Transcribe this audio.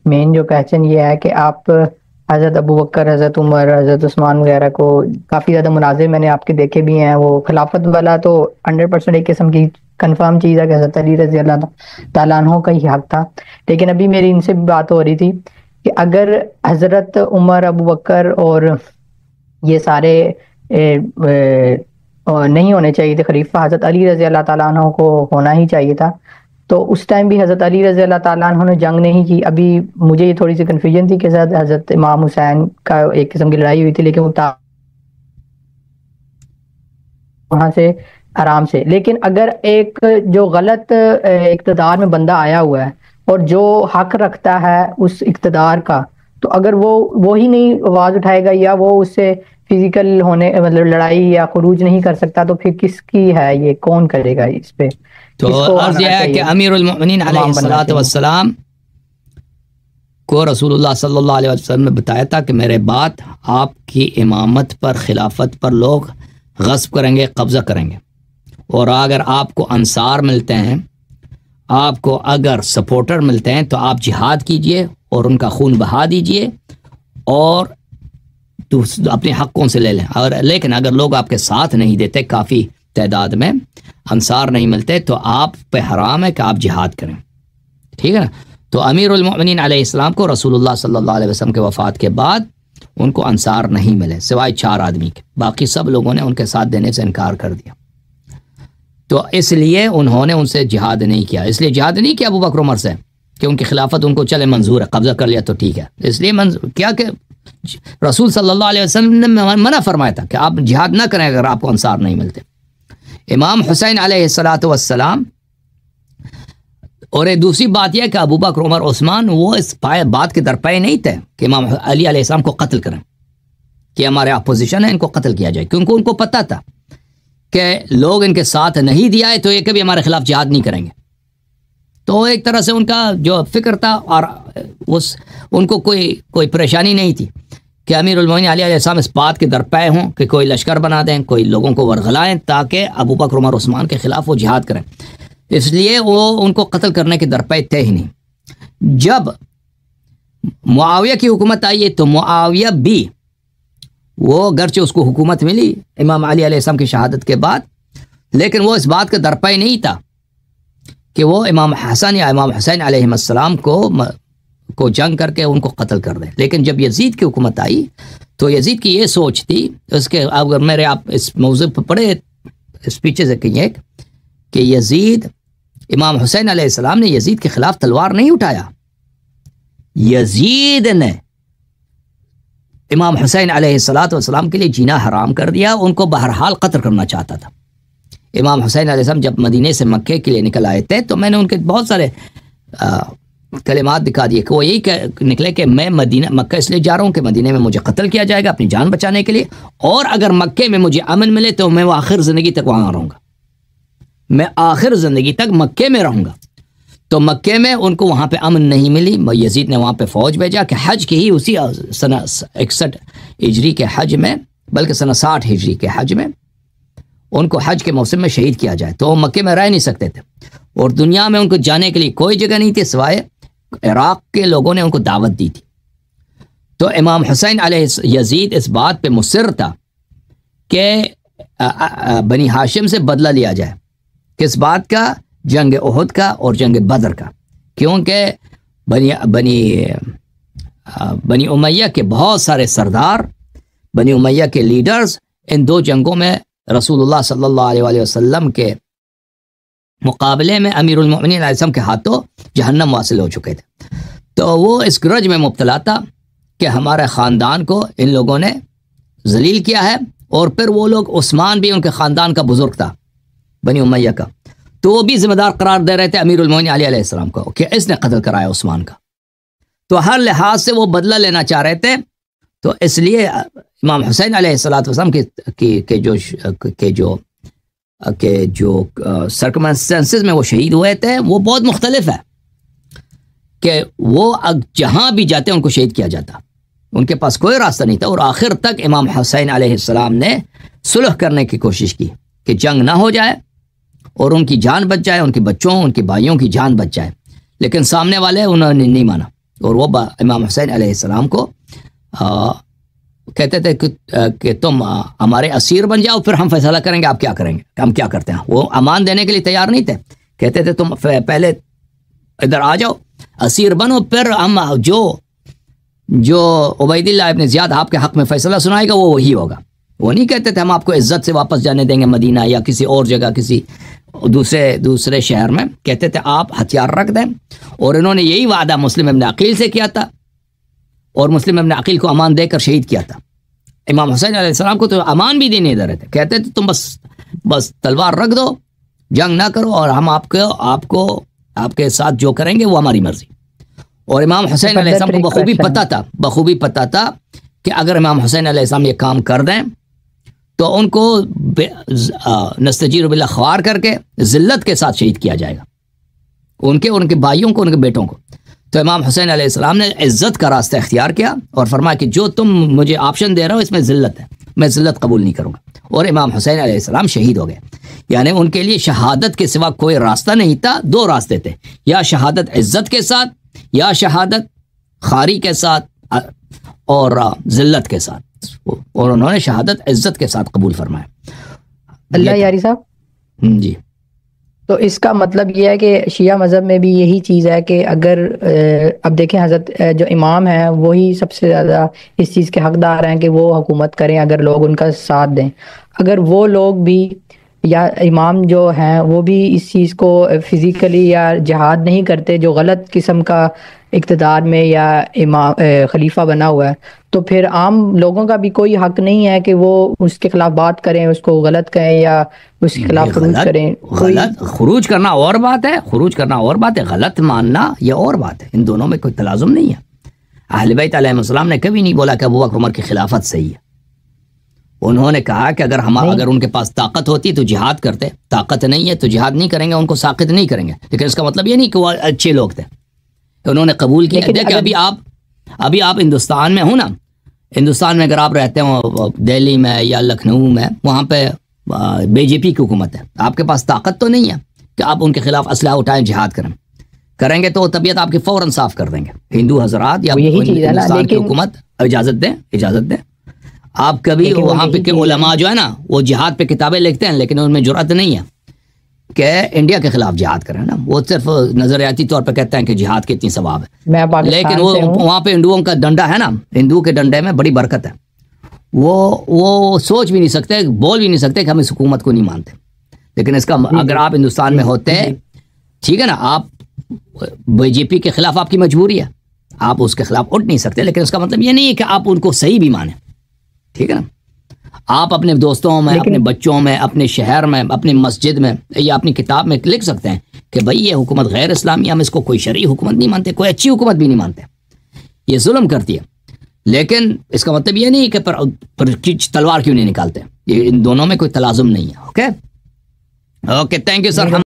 مین جو کویسچن یہ ہے کہ آپ حضرت ابو بکر، حضرت عمر، حضرت عثمان وغیرہ کو کافی زیادہ مناظر میں نے آپ کے دیکھے بھی ہیں. وہ خلافت والا تو 100% ایک قسم کی کنفرم چیز ہے کہ حضرت علی رضی اللہ تعالیٰ عنہ کا ہی حق تھا. لیکن ابھی میری ان سے بھی بات ہو رہی تھی کہ اگر حضرت عمر، ابو بکر اور یہ سارے نہیں ہونے چاہیے تھے خلیفہ، حضرت علی رضی اللہ تعالیٰ عنہ کو ہونا ہی چاہیے تھا، تو اس ٹائم بھی حضرت علی رضی اللہ تعالیٰ عنہ نے جنگ نہیں کی. ابھی مجھے یہ تھوڑی سی کنفیوژن تھی کہ حضرت امام حسین کا ایک قسم کی لڑائی ہوئی تھی، لیکن وہ وہاں سے آرام سے. لیکن اگر ایک جو غلط اقتدار میں بندہ آیا ہوا ہے اور جو حق رکھتا ہے اس اقتدار کا، تو اگر وہی نہیں آواز اٹھائے گا یا وہ اس سے فزیکل ہونے مطلب لڑائی یا خروج نہیں کر سکتا، تو پھر کس کی ہے یہ، کون کرے گا اس پہ؟ تو عرض یہ ہے کہ امیر المؤمنین علیہ الصلوۃ والسلام کو رسول اللہ صلی اللہ علیہ وسلم نے بتایا تھا کہ میرے بعد آپ کی امامت پر، خلافت پر لوگ غصب کریں گے، قبضہ کریں گے، اور اگر آپ کو انصار ملتے ہیں، آپ کو اگر سپورٹر ملتے ہیں، تو آپ جہاد کیجئے اور ان کا خون بہا دیجئے اور اپنے حقوں سے لے لیں. لیکن اگر لوگ آپ کے ساتھ نہیں دیتے، کافی تعداد میں انصار نہیں ملتے، تو آپ پہ حرام ہے کہ آپ جہاد کریں. ٹھیک ہے نا؟ تو امیر المؤمنین علیہ السلام کو رسول اللہ صلی اللہ علیہ وسلم کے وفات کے بعد ان کو انصار نہیں ملے سوائے 4 آدمی کے، باقی سب لوگوں نے ان کے ساتھ دینے سے انکار کر دیا. تو اس لیے انہوں نے ان سے جہاد نہیں کیا. اس لیے جہاد نہیں کیا ابو بکر عمر سے کہ ان کی خلافت ان کو چلے منظور ہے، قبضہ کر لیا تو ٹھیک ہے. اس لیے کیا کہ رسول صلی اللہ علیہ وسلم نے منع فرمایا تھا کہ آپ جہاد نہ کریں اگر آپ کو انصار نہیں ملتے. امام حسین علیہ الصلوۃ والسلام، اور ایک دوسری بات یہ کہ ابو بکر عمر عثمان وہ اس بات کے درپے نہیں تھے کہ امام علی علیہ السلام کو قتل کریں، کہ ہمارے اپوزیشن ہے ان کو قتل کیا جائے، کیونکہ ان کو پتہ تھا کہ لوگ ان کے ساتھ نہیں دیا ہے تو یہ کبھی ہمارے خلاف جہاد نہیں کریں گے. تو ایک طرح سے ان کا جو فکر تھا، اور ان کو کوئی پریشانی نہیں تھی کہ امیر المومنین علی علیہ السلام اس بات کے درپے ہوں کہ کوئی لشکر بنا دیں، کوئی لوگوں کو ورغلائیں تاکہ ابو بکر عمر عثمان کے خلاف وہ جہاد کریں. اس لیے وہ ان کو قتل کرنے کے درپے تھے ہی نہیں. جب معاویہ کی حکومت آئی تو معاویہ بھی، وہ اگرچہ اس کو حکومت ملی امام علی علیہ السلام کی شہادت کے بعد، لیکن وہ اس بات کا درپے نہیں تھا کہ وہ امام حسن یا امام حسین علیہ السلام کو جنگ کر کے ان کو قتل کر دیں. لیکن جب یزید کی حکومت آئی تو یزید کی یہ سوچ تھی، اس کے اگر میرے آپ اس موضوع پر پڑھے اسپیچز کہیں کہ یزید، امام حسین علیہ السلام نے یزید کے خلاف تلوار نہیں اٹھایا، یزید نے امام حسین علیہ السلام کے لیے جینا حرام کر دیا، ان کو بہرحال قتل کرنا چاہتا تھا. امام حسین علیہ السلام جب مدینے سے مکے کے لیے نکل آئے تھے تو میں نے ان کے بہت سارے کلمات دکھا دیے کہ وہ یہی نکلے کہ میں مکہ اس لیے جا رہا ہوں کہ مدینے میں مجھے قتل کیا جائے گا اپنی جان بچانے کے لیے، اور اگر مکے میں مجھے امن ملے تو میں وہ آخر زندگی تک وہاں رہوں گا، میں آخر زندگی تک مکے میں رہوں گا. تو مکے میں ان کو وہاں پہ امن نہیں ملی، یزید نے وہاں پہ فوج بھیجا کہ حج کی ہی اسی سنہ 61 ہجری کے حج میں، بلکہ سنہ 60 ہجری کے حج میں ان کو حج کے موسم میں شہید کیا جائے. تو وہ مکے میں رہ نہیں سکتے تھے، اور دنیا میں ان کو جانے کے لیے کوئی جگہ نہیں تھی سوائے عراق کے لوگوں نے ان کو دعوت دی تھی. تو امام حسین علیہ یزید اس بات پہ مصر تھا کہ بنی ہاشم سے بدلہ لیا جائے. کس بات کا؟ جنگ احد کا اور جنگ بدر کا، کیونکہ بنی امیہ کے بہت سارے سردار، بنی امیہ کے لیڈرز ان 2 جنگوں میں رسول اللہ صلی اللہ علیہ وسلم کے مقابلے میں امیر المؤمنین علیہ السلام کے ہاتھوں جہنم واصل ہو چکے تھے. تو وہ اس گرج میں مبتلا تھا کہ ہمارے خاندان کو ان لوگوں نے ذلیل کیا ہے، اور پھر وہ لوگ، عثمان بھی ان کے خاندان کا بزرگ تھا بنی امیہ کا، تو وہ بھی ذمہ دار قرار دے رہے تھے امیر المؤمنین علی علیہ السلام کو کہ اس نے قتل کرایا عثمان کا. تو ہر لحاظ سے وہ بدلہ لینا چاہ رہے تھے. تو اس لیے امام حسین علیہ السلام کے جو سرکمسٹنسز میں وہ شہید ہوئے تھے وہ بہت مختلف ہے، کہ وہ جہاں بھی جاتے ان کو شہید کیا جاتا، ان کے پاس کوئی راستہ نہیں تھا. اور آخر تک امام حسین علیہ السلام نے صلح کرنے کی کوشش کی کہ جنگ نہ ہو جائے اور ان کی جان بچ جائے، ان کے بچوں، ان کے بھائیوں کی جان بچ جائے. لیکن سامنے والے انہوں نے نہیں مانا، اور وہ امام حسین علیہ السلام کو کہتے تھے کہ تم ہمارے اسیر بن جاؤ، پھر ہم فیصلہ کریں گے آپ کیا کریں گے، ہم کیا کرتے ہیں۔ وہ امان دینے کے لیے تیار نہیں تھے، کہتے تھے تم پہلے ادھر آ جاؤ، اسیر بنو، پھر ہم جو عبید اللہ ابن زیاد آپ کے حق میں فیصلہ سنائے گا وہ وہی ہوگا۔ وہ نہیں کہتے تھے ہم آپ کو عزت سے واپس جانے دیں گے مدینہ یا کسی اور جگہ، کسی دوسرے شہر میں، کہتے تھے آپ ہتھیار رکھ دیں۔ اور انہوں نے یہی وعدہ مسلم ابن عقیل سے کیا تھا، اور مسلم ابن عقیل کو امان دے کر شہید کیا تھا۔ امام حسین علیہ السلام کو تو امان بھی دینے دے رہے تھے، کہتے تھے تم بس تلوار رکھ دو، جنگ نہ کرو، اور ہم آپ کے ساتھ جو کریں گے وہ ہماری مرضی۔ اور امام حسین علیہ السلام کو بخوبی پتہ تھا کہ اگر امام حسین علیہ السلام یہ کام کر دیں تو ان کو نستجیر باللہ خوار کر کے ذلت کے ساتھ شہید کیا جائے گا، ان کے بھائیوں کو، ان کے بیٹوں کو۔ تو امام حسین علیہ السلام نے عزت کا راستہ اختیار کیا اور فرمایا کہ جو تم مجھے آپشن دے رہے ہو اس میں ذلت ہے، میں ذلت قبول نہیں کروں گا۔ اور امام حسین علیہ السلام شہید ہو گئے، یعنی ان کے لیے شہادت کے سوا کوئی راستہ نہیں تھا، دو راستے تھے، یا شہادت عزت کے ساتھ یا شہادت خاری کے ساتھ اور ذلت کے ساتھ، اور انہوں نے شہادت عزت کے ساتھ قبول فرمایا۔ اللہ یاری صاحب جی، تو اس کا مطلب یہ ہے کہ شیعہ مذہب میں بھی یہی چیز ہے کہ اگر اب دیکھیں حضرت جو امام ہیں وہی سب سے زیادہ اس چیز کے حقدار ہیں کہ وہ حکومت کریں اگر لوگ ان کا ساتھ دیں۔ اگر وہ لوگ بھی یا امام جو ہیں وہ بھی اس چیز کو فزیکلی یا جہاد نہیں کرتے، جو غلط قسم کا اقتدار میں یا امام خلیفہ بنا ہوا ہے، تو پھر عام لوگوں کا بھی کوئی حق نہیں ہے کہ وہ اس کے خلاف بات کریں، اس کو غلط کہیں یا اس کے خلاف خروج کریں۔ خروج کرنا اور بات ہے، غلط ماننا یہ اور بات ہے، ان دونوں میں کوئی تلازم نہیں ہے۔ اہل بیت علیہ السلام نے کبھی نہیں بولا کہ ابو بکر عمر کی خلافت صحیح ہے۔ انہوں نے کہا کہ اگر ان کے پاس طاقت ہوتی تو جہاد کرتے، طاقت نہیں ہے تو جہاد نہیں کریں گے، ان کو ساقط نہیں کریں گے، لیکن اس کا مطلب یہ نہیں کہ وہ اچھے لوگ تھے، انہوں نے قبول کیا۔ دیکھیں ابھی آپ ہندوستان میں ہوں نا، ہندوستان میں اگر آپ رہتے ہو دہلی میں یا لکھنؤ میں، وہاں پہ بی جے پی کی حکومت ہے، آپ کے پاس طاقت تو نہیں ہے کہ آپ ان کے خلاف اسلحہ اٹھائیں، جہاد کریں گے تو طبیعت آپ کی فوراً صاف کر دیں گے ہندو حضرات یا ہندوستان کی حکومت اجازت دیں۔ آپ کبھی وہاں پہ کے علماء جو ہے نا وہ جہاد پہ کتابیں لکھتے ہیں، لیکن ان میں جرأت نہیں ہے کہ انڈیا کے خلاف جہاد کریں نا، وہ صرف نظریاتی طور پہ کہتے ہیں کہ جہاد کی اتنی ثواب ہے، لیکن وہاں پہ ہندوؤں کا ڈنڈا ہے نا، ہندو کے ڈنڈے میں بڑی برکت ہے، وہ سوچ بھی نہیں سکتے، بول بھی نہیں سکتے کہ ہم اس حکومت کو نہیں مانتے۔ لیکن اس کا اگر آپ ہندوستان میں ہوتے، ٹھیک ہے نا، آپ بی جے پی کے خلاف آپ کی مجبوری ہے، آپ اس کے خلاف اٹھ نہیں سکتے، لیکن اس کا مطلب یہ نہیں ہے کہ آپ ان کو صحیح بھی مانیں، ٹھیک ہے نا۔ آپ اپنے دوستوں میں، اپنے بچوں میں، اپنے شہر میں، اپنی مسجد میں یا اپنی کتاب میں لکھ سکتے ہیں کہ بھئی یہ حکومت غیر اسلامی، ہم اس کو کوئی شرعی حکومت نہیں مانتے، کوئی اچھی حکومت بھی نہیں مانتے، یہ ظلم کرتی ہے۔ لیکن اس کا مطلب یہ نہیں کہ پر تلوار کیوں نہیں نکالتے، یہ ان دونوں میں کوئی تلازم نہیں ہے۔ Okay, thank you sir.